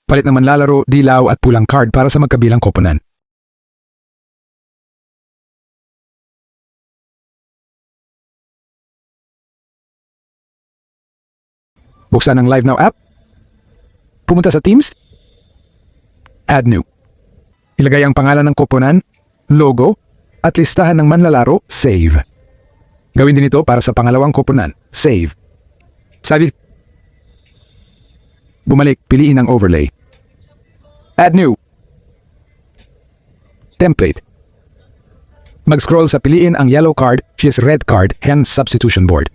Palit ng manlalaro, dilaw at pulang card para sa magkabilang koponan. Buksan ang Live Now app. Pumunta sa Teams. Add New. Ilagay ang pangalan ng koponan, logo, at listahan ng manlalaro, Save. Gawin din ito para sa pangalawang koponan, Save. Bumalik, piliin ang overlay. Add New. Template. Mag-scroll sa piliin ang yellow card, which is red card, hence substitution board.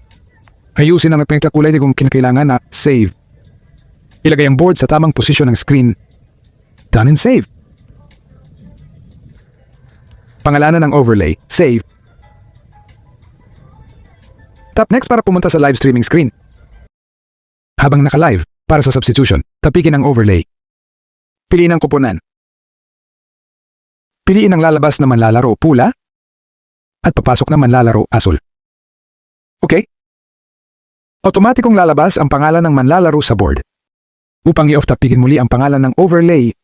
Ayusin ang nagpinagtakulay kung kinakailangan na save. Ilagay ang board sa tamang posisyon ng screen. Done and save. Pangalanan ng overlay, save. Tap next para pumunta sa live streaming screen. Habang naka-live, para sa substitution, tapikin ang overlay. Piliin ang koponan. Piliin ang lalabas na manlalaro, pula, at papasok na manlalaro, asul. Okay? Otomatikong lalabas ang pangalan ng manlalaro sa board. Upang i-off, tapikin muli ang pangalan ng overlay.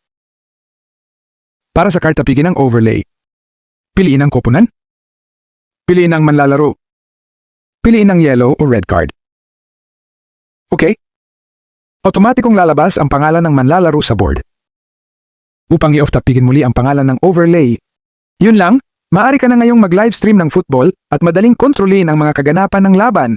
Para sa card, tapikin ang overlay. Piliin ang koponan. Piliin ang manlalaro. Piliin ang yellow o red card. Okay? Otomatikong lalabas ang pangalan ng manlalaro sa board. Upang i-off, tapikin muli ang pangalan ng overlay. Yun lang, maaari ka na ngayong mag-live stream ng football at madaling kontrolin ang mga kaganapan ng laban.